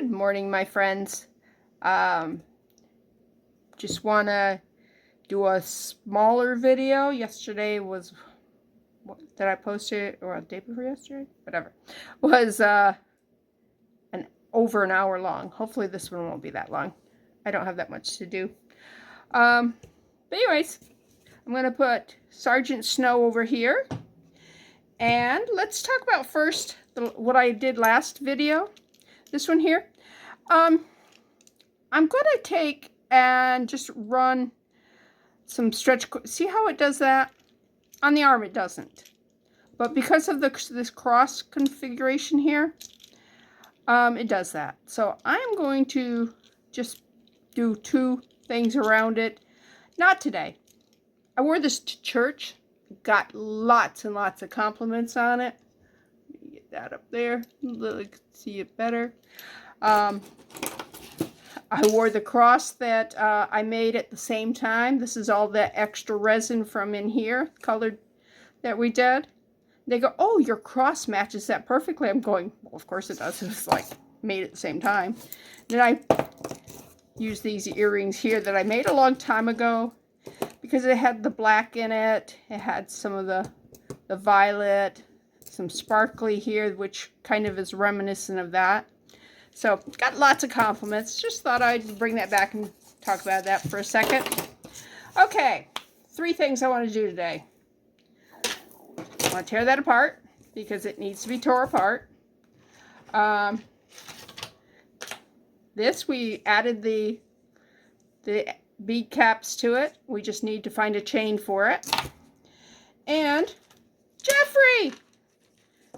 Good morning, my friends. Just want to do a smaller video. Yesterday was, did I post it, or the day before yesterday? Whatever. Was over an hour long. Hopefully this one won't be that long. I don't have that much to do. But anyways, I'm going to put Sergeant Snow over here. And let's talk about first what I did last video. This one here. I'm going to take and just run some stretch. See how it does that? On the arm it doesn't. But because of this cross configuration here, it does that. So I'm going to just do two things around it. Not today. I wore this to church. Got lots and lots of compliments on it. Get that up there. You can see it better. I wore the cross that I made at the same time. This is all that extra resin from in here, colored that we did. They go, oh, your cross matches that perfectly. I'm going, well, of course it does. It was like made at the same time. Then I used these earrings here that I made a long time ago because it had the black in it. It had some of the violet, some sparkly here, which kind of is reminiscent of that. So, got lots of compliments. Just thought I'd bring that back and talk about that for a second. Okay, 3 things I want to do today. I want to tear that apart because it needs to be tore apart. This, we added the bead caps to it. We just need to find a chain for it. And Geoffrey!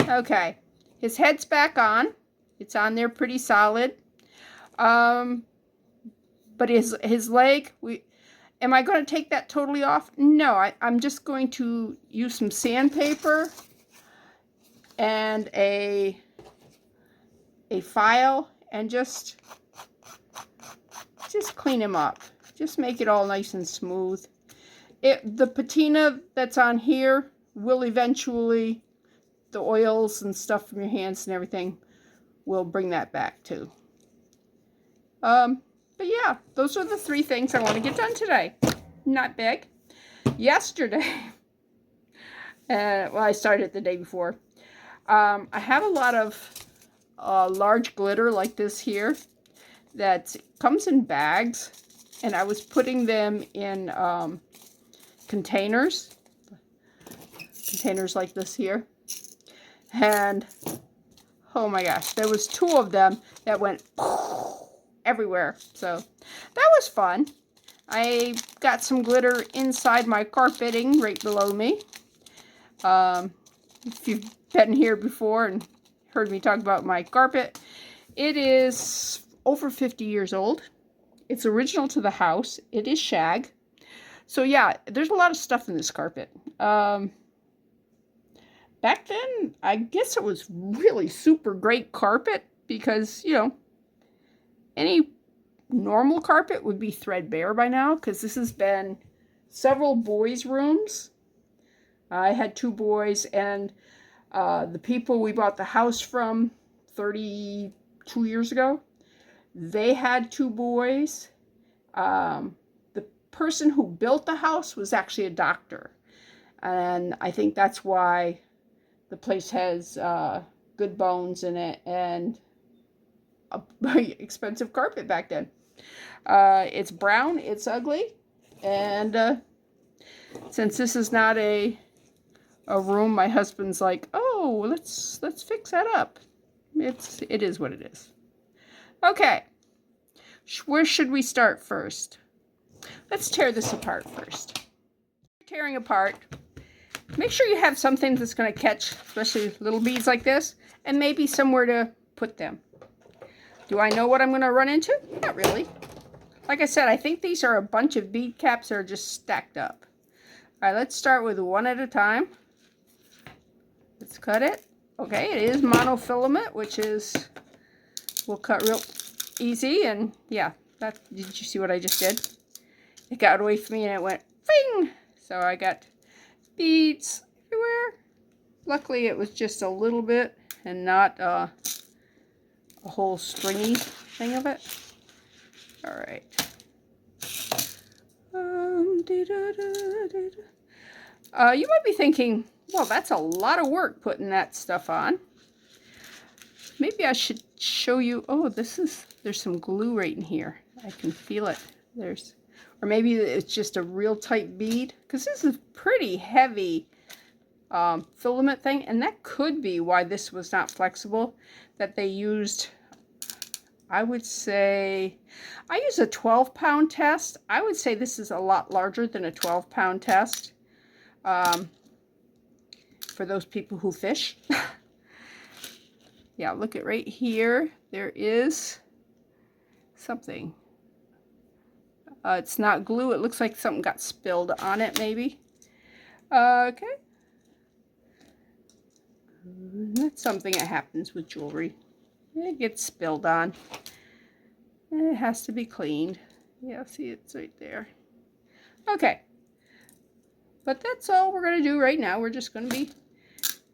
Okay, his head's back on. It's on there pretty solid. But his leg, am I going to take that totally off? No, I'm just going to use some sandpaper and a file and just clean him up. Just make it all nice and smooth. The patina that's on here will eventually, the oils and stuff from your hands and everything, we'll bring that back too. But yeah, those are the 3 things I want to get done today. Not big. Yesterday, well, I started the day before. I have a lot of large glitter like this here that comes in bags, and I was putting them in containers like this here, and oh my gosh, there was 2 of them that went everywhere. So that was fun. I got some glitter inside my carpeting right below me. If you've been here before and heard me talk about my carpet, it is over 50 years old. It's original to the house. It is shag. So yeah, there's a lot of stuff in this carpet. Back then, I guess it was really super great carpet because, you know, any normal carpet would be threadbare by now because this has been several boys' rooms. I had 2 boys, and the people we bought the house from 32 years ago, they had 2 boys. The person who built the house was actually a doctor, and I think that's why the place has good bones in it and a very expensive carpet back then. It's brown, it's ugly, and since this is not a room, my husband's like, oh, let's fix that up. It is what it is. Okay, where should we start first? Let's tear this apart first. Tearing apart, make sure you have something that's going to catch, especially little beads like this, and maybe somewhere to put them. Do I know what I'm going to run into? Not really. Like I said, I think these are a bunch of bead caps that are just stacked up. All right, let's start with one at a time. Let's cut it. Okay, it is monofilament, which is, will cut real easy. And yeah, did you see what I just did? It got away from me and it went fing. So I got beads everywhere. Luckily, it was just a little bit and not a whole stringy thing of it. All right. You might be thinking, well, that's a lot of work putting that stuff on. Maybe I should show you. Oh, there's some glue right in here. I can feel it. Or maybe it's just a real tight bead, because this is pretty heavy filament thing, and that could be why this was not flexible. That they used, I would say, I use a 12-pound test. I would say this is a lot larger than a 12-pound test. For those people who fish. Yeah, look at right here. There is something. It's not glue. It looks like something got spilled on it, maybe. Okay. That's something that happens with jewelry. It gets spilled on. And it has to be cleaned. Yeah, see, it's right there. Okay. But that's all we're going to do right now. We're just going to be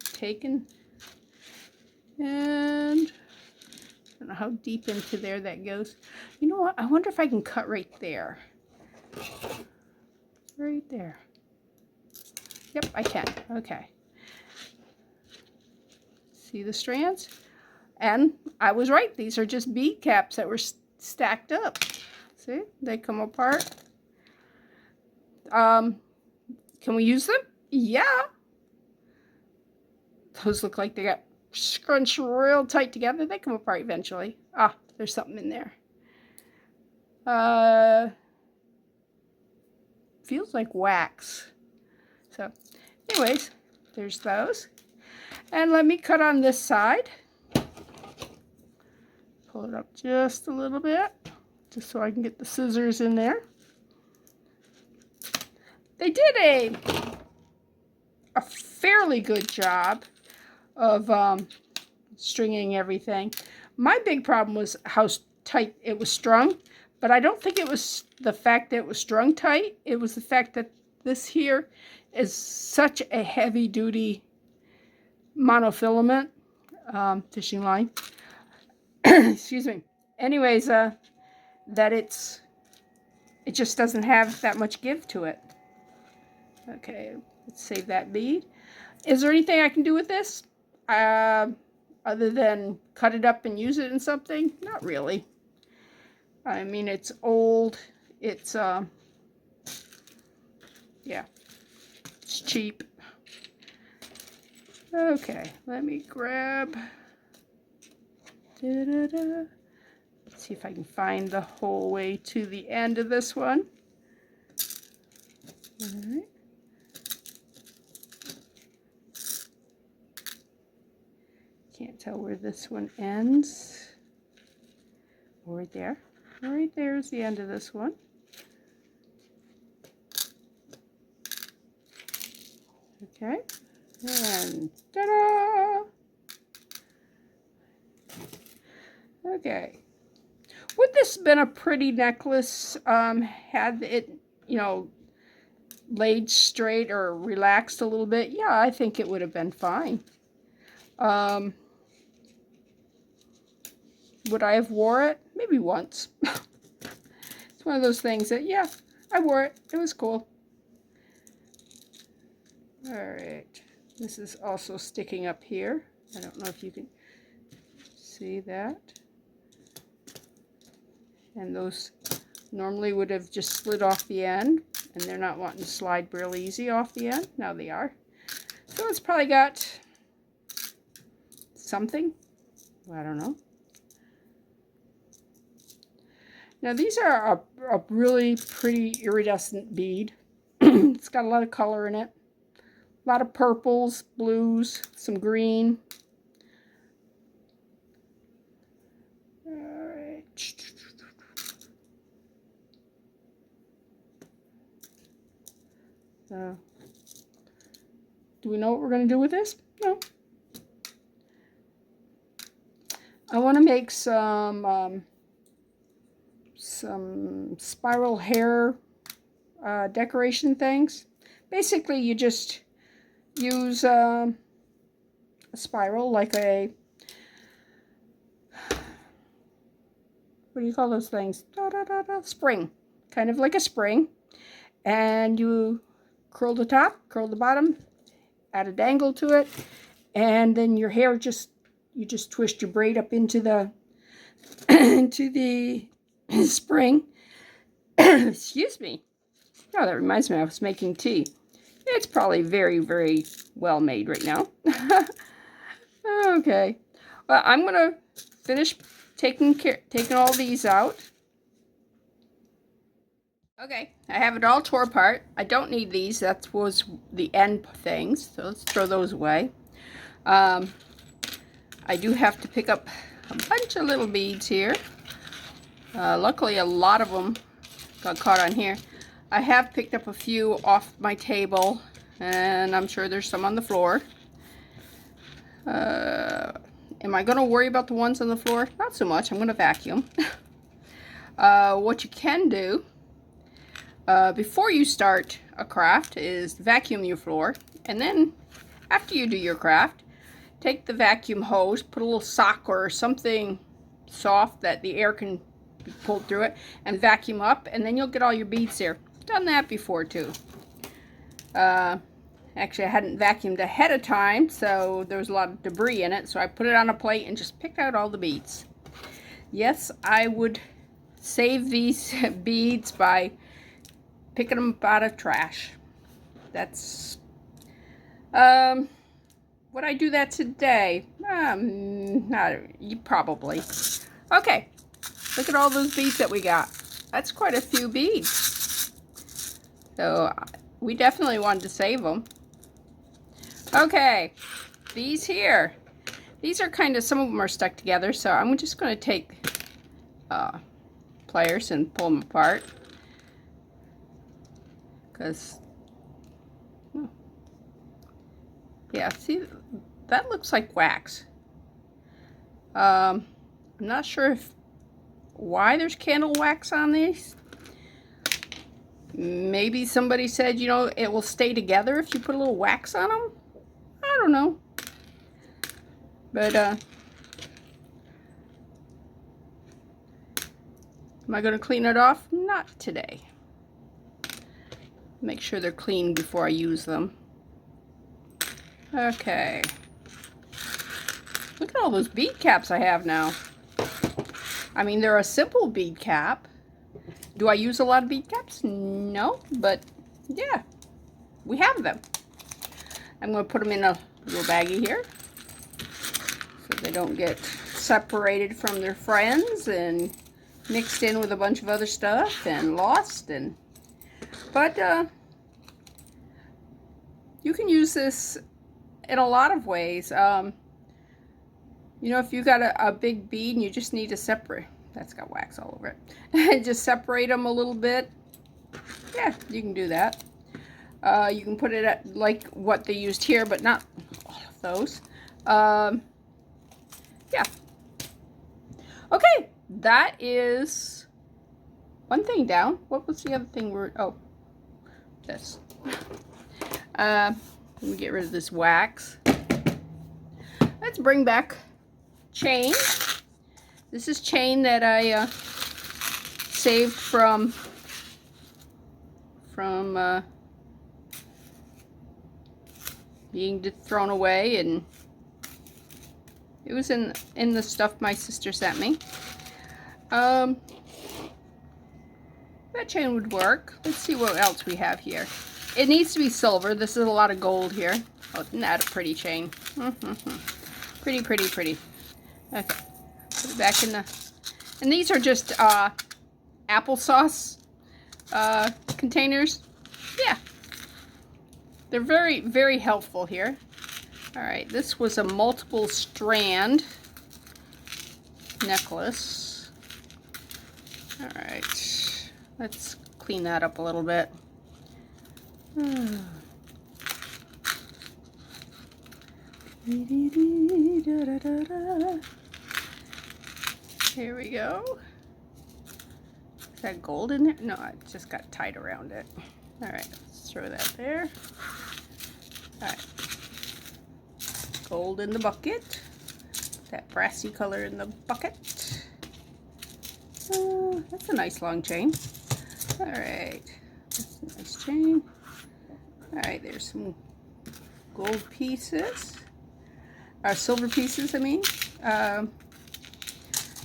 taking, and I don't know how deep into there that goes. You know what? I wonder if I can cut right there. Right there. Yep, I can. Okay. See the strands? And I was right. These are just bead caps that were stacked up. See? They come apart. Can we use them? Yeah. Those look like they got scrunched real tight together. They come apart eventually. Ah, there's something in there. Feels like wax. So, anyways, there's those. And let me cut on this side. Pull it up just a little bit, just so I can get the scissors in there. They did a fairly good job of stringing everything. My big problem was how tight it was strung, but I don't think it was the fact that it was strung tight. It was the fact that this here is such a heavy-duty monofilament fishing line. Excuse me. Anyways, that it just doesn't have that much give to it. Okay, let's save that bead. Is there anything I can do with this? Other than cut it up and use it in something? Not really. I mean, it's old. It's, yeah, it's cheap. Okay, let me grab, let's see if I can find the whole way to the end of this one. All right. Can't tell where this one ends. Right there. Right there is the end of this one. Okay. And ta-da! Okay. Would this have been a pretty necklace had it, you know, laid straight or relaxed a little bit? Yeah, I think it would have been fine. Would I have wore it? Maybe once. It's one of those things that, yeah, I wore it. It was cool. All right. This is also sticking up here. I don't know if you can see that. And those normally would have just slid off the end, and they're not wanting to slide real easy off the end. Now they are. So it's probably got something. I don't know. Now these are a really pretty iridescent bead. It's got a lot of color in it. A lot of purples, blues, some green. All right. Do we know what we're going to do with this? No. I want to make some spiral hair decoration things. Basically, you just use a spiral, like a what do you call those things? Spring. Kind of like a spring. And you curl the top, curl the bottom, add a dangle to it, and then your hair you just twist your braid up into the into the spring. Excuse me. Oh, that reminds me, I was making tea. It's probably very, very well made right now. Okay. Well, I'm gonna finish taking all these out. Okay, I have it all tore apart. I don't need these. That was the end things, so let's throw those away. I do have to pick up a bunch of little beads here. Luckily, a lot of them got caught on here. I have picked up a few off my table, and I'm sure there's some on the floor. Am I going to worry about the ones on the floor? Not so much. I'm going to vacuum. What you can do before you start a craft is vacuum your floor, and then after you do your craft, take the vacuum hose, put a little sock or something soft that the air can be pulled through it, and vacuum up, and then you'll get all your beads there. Done that before too. Actually, I hadn't vacuumed ahead of time, so there was a lot of debris in it, so I put it on a plate and just picked out all the beads. Yes, I would save these beads by picking them up out of trash. That's would I do that today? Not probably. Okay, look at all those beads that we got. That's quite a few beads. So we definitely wanted to save them. Okay, these here. These are kind of, some of them are stuck together, so I'm just going to take pliers and pull them apart. Because, yeah, see, that looks like wax. I'm not sure why there's candle wax on these. Maybe somebody said, you know, it will stay together if you put a little wax on them. I don't know. But, am I going to clean it off? Not today. Make sure they're clean before I use them. Okay. Look at all those bead caps I have now. I mean, they're a simple bead cap. Do I use a lot of bead caps? No, but yeah, we have them. I'm going to put them in a little baggie here so they don't get separated from their friends and mixed in with a bunch of other stuff and lost. But you can use this in a lot of ways. You know, if you got a big bead and you just need to separate, that's got wax all over it, just separate them a little bit. Yeah, you can do that. You can put it at like what they used here, but not all of those. Yeah. Okay, that is one thing down. What was the other thing oh, this. Let me get rid of this wax. Let's bring back chain. This is chain that I saved from being thrown away, and it was in the stuff my sister sent me. That chain would work. Let's see what else we have here. It needs to be silver. This is a lot of gold here. Oh, isn't that a pretty chain? Pretty, pretty, pretty. Okay. Put it back in the... And these are just applesauce containers. Yeah. They're very, very helpful here. Alright, this was a multiple strand necklace. Alright. Let's clean that up a little bit. Here we go. Is that gold in there? No, it just got tied around it. Alright, let's throw that there. Alright. Gold in the bucket. That brassy color in the bucket. that's a nice long chain. All right, that's a nice chain. All right, there's some gold pieces, or silver pieces, I mean.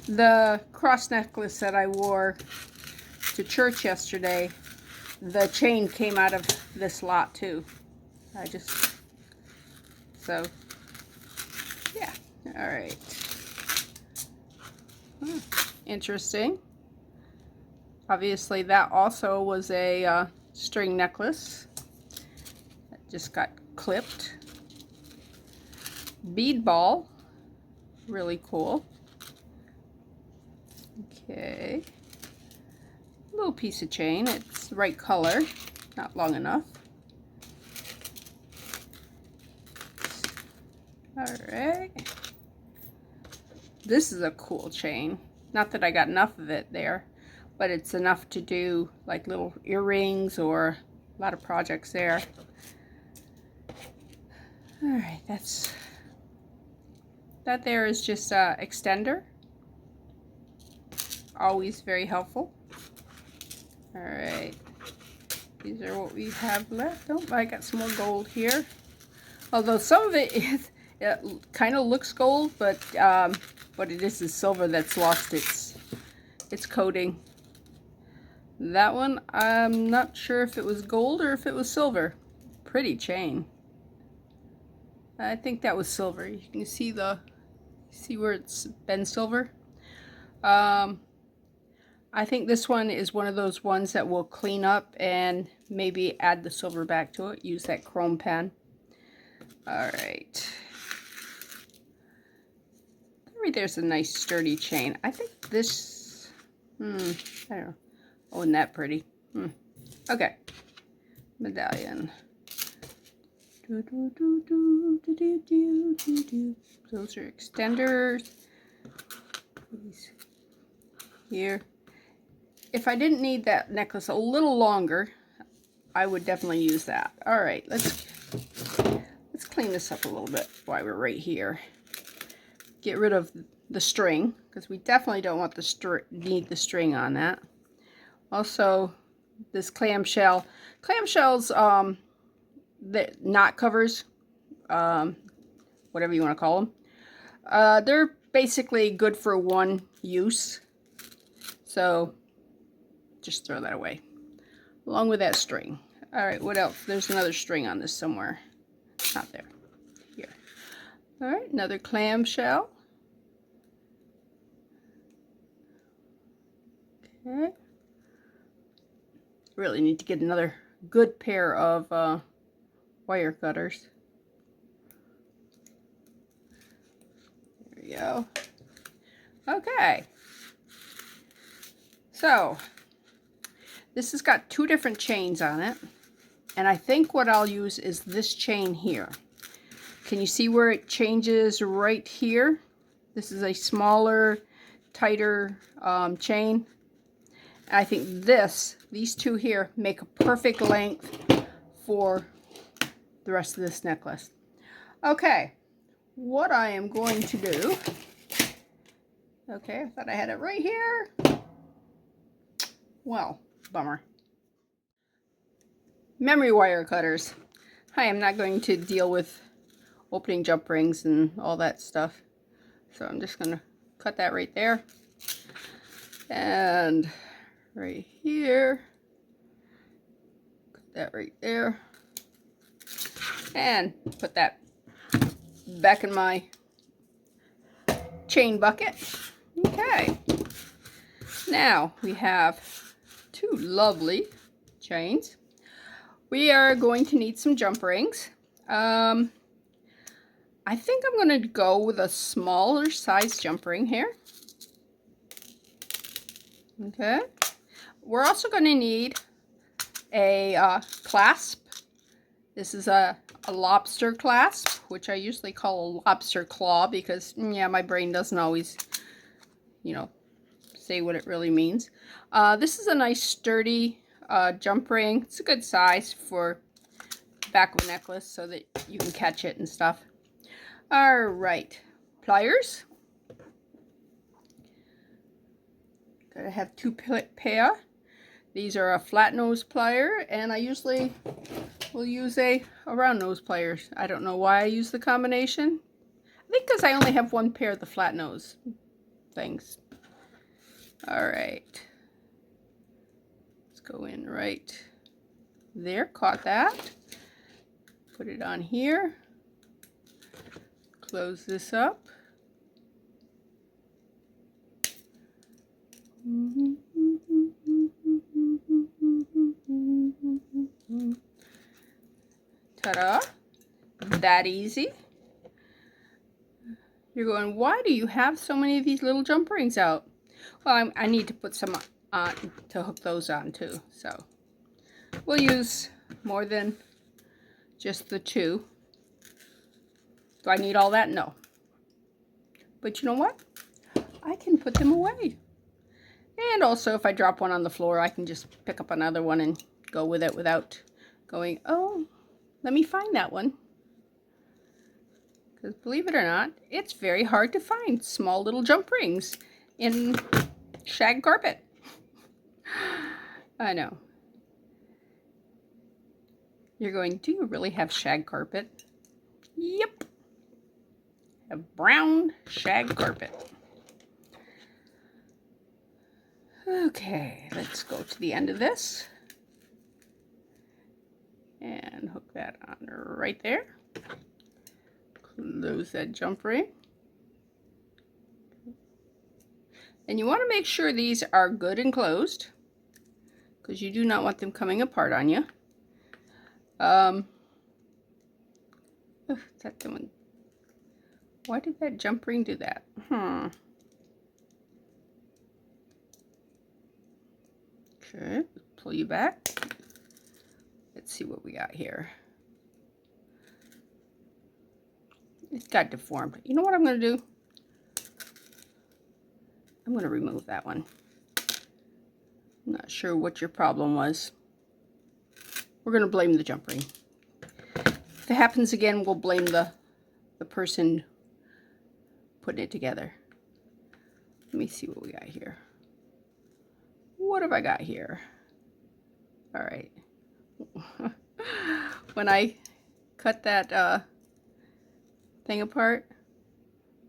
The cross necklace that I wore to church yesterday, the chain came out of this lot too. So, yeah. All right. Interesting. Obviously, that also was a string necklace that just got clipped. Bead ball. Really cool. Okay. Little piece of chain. It's the right color. Not long enough. Alright. This is a cool chain. Not that I got enough of it there, but it's enough to do like little earrings or a lot of projects there. Alright, that there is just a extender. Always very helpful. Alright. These are what we have left. Oh, I got some more gold here. Although some of it kind of looks gold, but what it is silver that's lost its coating. That one, I'm not sure if it was gold or if it was silver. Pretty chain. I think that was silver. You can see where it's been silver. I think this one is one of those ones that will clean up and maybe add the silver back to it. Use that chrome pen. All right. There's a nice sturdy chain. I think this, I don't know. Oh, isn't that pretty? Okay. Medallion. Those are extenders. Here. If I didn't need that necklace a little longer, I would definitely use that. All right, let's clean this up a little bit while we're right here. Get rid of the string, because we definitely don't want need the string on that. Also, this clamshell. Clamshells, the knot covers, whatever you want to call them. They're basically good for one use. So, just throw that away. Along with that string. Alright, what else? There's another string on this somewhere. Not there. Here. Alright, another clamshell. Okay. Really need to get another good pair of wire cutters. There we go. Okay. So, this has got two different chains on it. And I think what I'll use is this chain here. Can you see where it changes right here? This is a smaller, tighter chain. I think these two here make a perfect length for the rest of this necklace. Okay, what I am going to do, okay, I thought I had it right here. Well, bummer. Memory wire cutters. I am not going to deal with opening jump rings and all that stuff. So I'm just going to cut that right there. And right here. Put that right there. And put that back in my chain bucket. Okay. Now we have two lovely chains. We are going to need some jump rings. I think I'm going to go with a smaller size jump ring here. Okay. We're also going to need a clasp. This is a lobster clasp, which I usually call a lobster claw because, yeah, my brain doesn't always, say what it really means. This is a nice sturdy jump ring. It's a good size for the back of a necklace so that you can catch it and stuff. All right, pliers. Gotta have two pair. These are a flat nose plier, and I usually will use a round nose pliers. I don't know why I use the combination. I think because I only have one pair of the flat nose things. All right. Let's go in right there. Caught that. Put it on here. Close this up. Ta-da! That easy. You're going, why do you have so many of these little jump rings out? Well, I need to put some on to hook those on too. So we'll use more than just the two. Do I need all that? No. But you know what? I can put them away. And also, if I drop one on the floor, I can just pick up another one and go with it without going, oh, let me find that one. Because believe it or not, it's very hard to find small little jump rings in shag carpet. I know. You're going, do you really have shag carpet? Yep. Have brown shag carpet. Okay, let's go to the end of this and hook that on right there. Close that jump ring. And you want to make sure these are good and closed, because you do not want them coming apart on you. That doing? Why did that jump ring do that? Okay, pull you back. Let's see what we got here. It got deformed. You know what I'm going to do? I'm going to remove that one. I'm not sure what your problem was. We're going to blame the jump ring. If it happens again, we'll blame the person putting it together. Let me see what we got here. What have I got here? All right. When I cut that thing apart,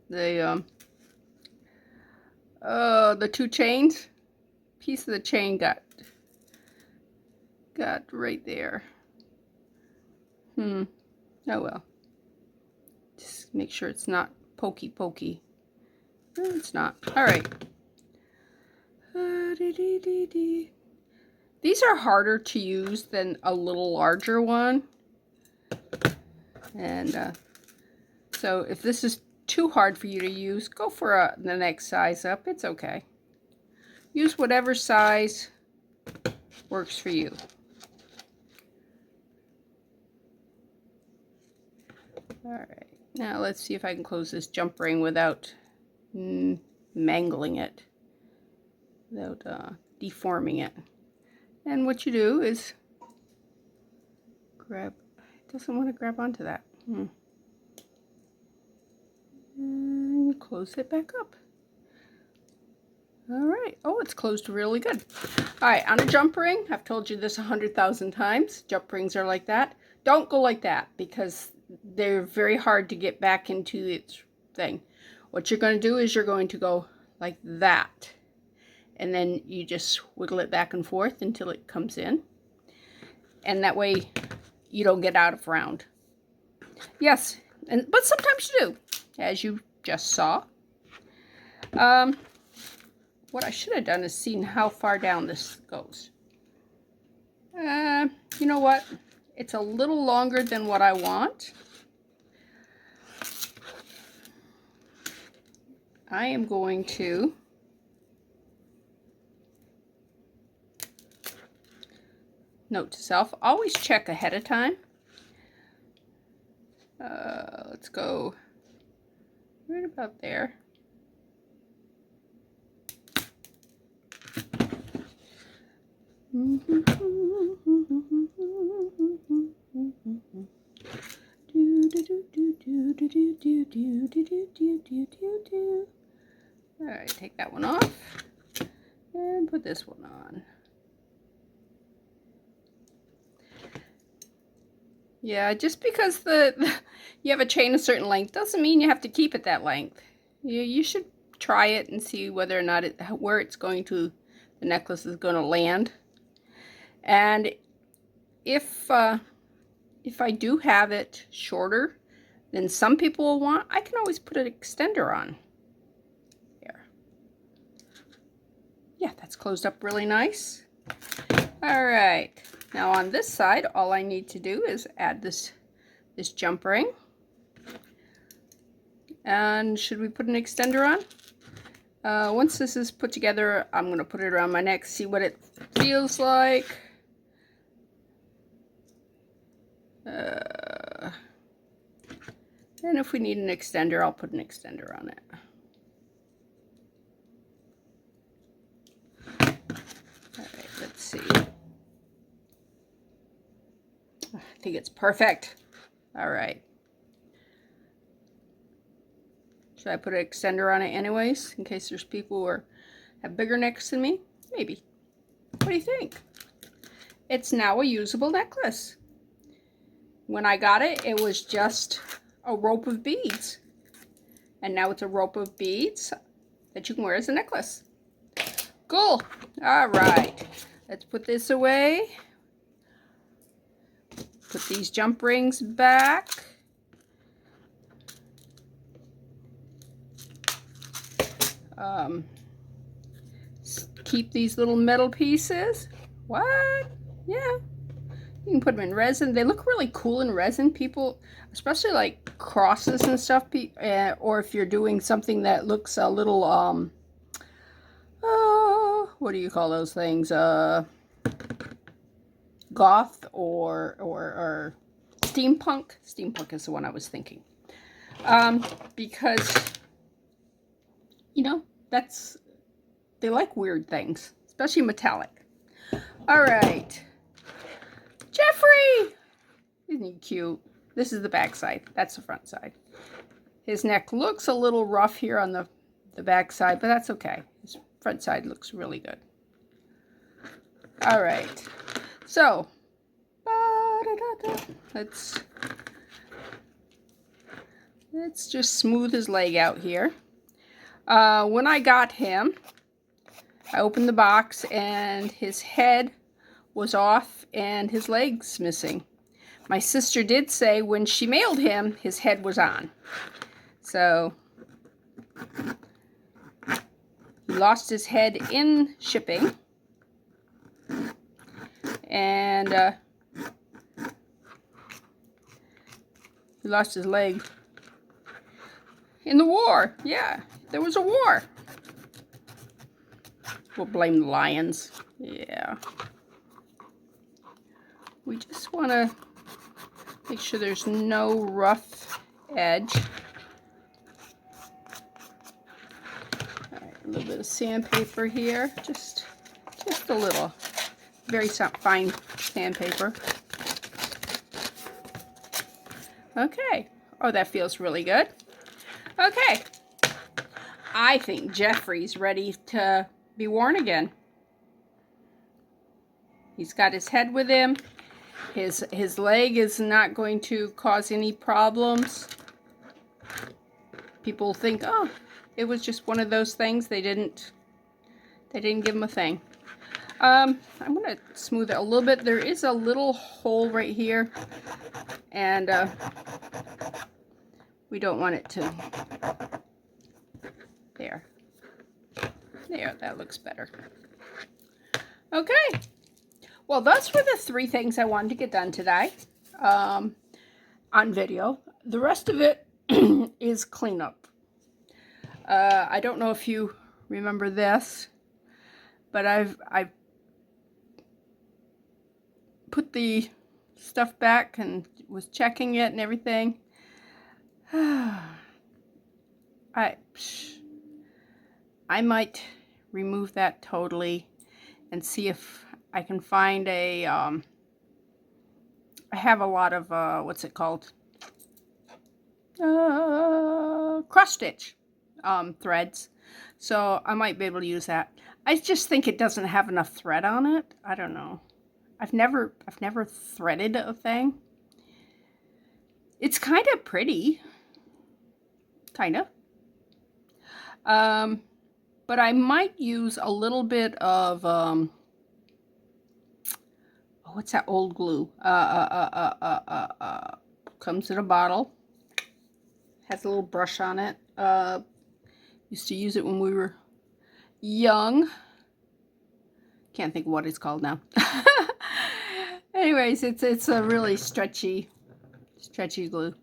the two chains, piece of the chain got right there. Oh well. Just make sure it's not pokey. No, it's not. All right. These are harder to use than a little larger one. And so if this is too hard for you to use, go for the next size up. It's okay. Use whatever size works for you. All right. Now let's see if I can close this jump ring without mangling it, without deforming it. And what you do is grab, it doesn't want to grab onto that. And close it back up. All right. Oh, it's closed really good. All right, on a jump ring, I've told you this 100,000 times. Jump rings are like that. Don't go like that, because they're very hard to get back into its thing. What you're going to do is you're going to go like that. And then you just wiggle it back and forth until it comes in. And that way you don't get out of round. Yes, but sometimes you do, as you just saw. What I should have done is seen how far down this goes. You know what? It's a little longer than what I want. I am going to note to self, always check ahead of time. Let's go right about there. All right, take that one off. And put this one on. Yeah, just because you have a chain a certain length doesn't mean you have to keep it that length. You should try it and see whether or not where it's going to, the necklace is going to land. And if I do have it shorter than some people will want, I can always put an extender on. There. Yeah, that's closed up really nice. All right. Now on this side, all I need to do is add this jump ring. And should we put an extender on? Once this is put together, I'm going to put it around my neck, see what it feels like. And if we need an extender, I'll put an extender on it. All right, let's see. I think it's perfect. All right. Should I put an extender on it anyways, in case there's people who have bigger necks than me? Maybe. What do you think? It's now a usable necklace. When I got it, it was just a rope of beads. And now it's a rope of beads that you can wear as a necklace. Cool. All right. Let's put this away. Put these jump rings back. Keep these little metal pieces. What? Yeah. You can put them in resin. They look really cool in resin. People, especially like crosses and stuff, or if you're doing something that looks a little, what do you call those things? Goth or steampunk. Steampunk is the one I was thinking. Because, you know, they like weird things, especially metallic. All right. Geoffrey! Isn't he cute? This is the back side. That's the front side. His neck looks a little rough here on the back side, but that's okay. His front side looks really good. All right. So, let's just smooth his leg out here. When I got him, I opened the box and his head was off and his legs missing. My sister did say when she mailed him, his head was on. So he lost his head in shipping. And he lost his leg in the war. Yeah, there was a war. We'll blame the lions. Yeah. We just want to make sure there's no rough edge. All right, a little bit of sandpaper here. Just a little. Very fine sandpaper. Okay. Oh, that feels really good. Okay. I think Geoffrey's ready to be worn again. He's got his head with him. His leg is not going to cause any problems. People think, oh, it was just one of those things. They didn't give him a thing. I'm going to smooth it a little bit. There is a little hole right here, and we don't want it to. There, that looks better. Okay. Well, those were the 3 things I wanted to get done today on video. The rest of it is cleanup. I don't know if you remember this, but I've put the stuff back and was checking it and everything. I might remove that totally and see if I can find a, I have a lot of, what's it called? Cross stitch threads. So I might be able to use that. I just think it doesn't have enough thread on it. I don't know. I've never threaded a thing. It's kind of pretty. Kind of. But I might use a little bit of, oh, what's that old glue? Comes in a bottle. Has a little brush on it. Used to use it when we were young. Can't think of what it's called now. Anyways, it's a really stretchy glue.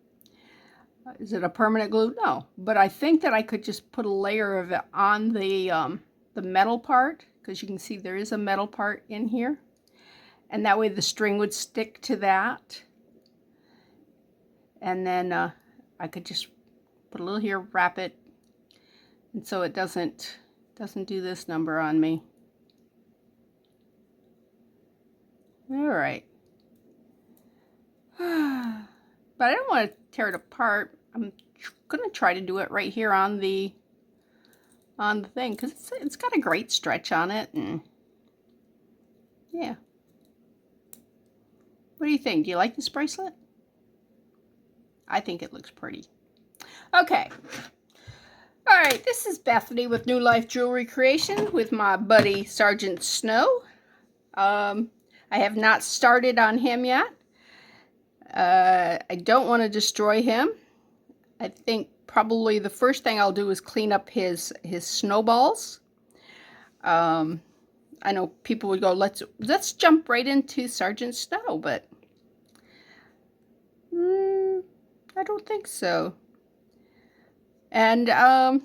Is it a permanent glue? No, but I think that I could just put a layer of it on the metal part, because you can see there is a metal part in here, and that way the string would stick to that. And then I could just put a little here, wrap it, and so it doesn't do this number on me. All right. But I don't want to tear it apart. I'm going to try to do it right here on the thing, because it's got a great stretch on it, and yeah. What do you think? Do you like this bracelet? I think it looks pretty. Okay. All right, this is Bethany with New Life Jewelry Creation with my buddy Sergeant Snow. I have not started on him yet. I don't want to destroy him. I think probably the first thing I'll do is clean up his snowballs. I know people would go, let's jump right into Sergeant Snow, but I don't think so. And I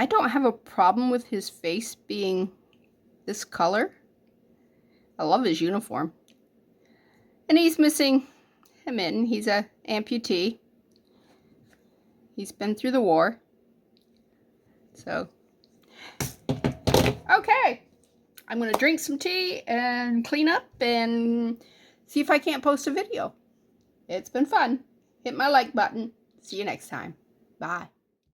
don't have a problem with his face being this color. I love his uniform. And he's missing a mitten. He's a amputee. He's been through the war. So, okay. I'm going to drink some tea and clean up and see if I can't post a video. It's been fun. Hit my like button. See you next time. Bye.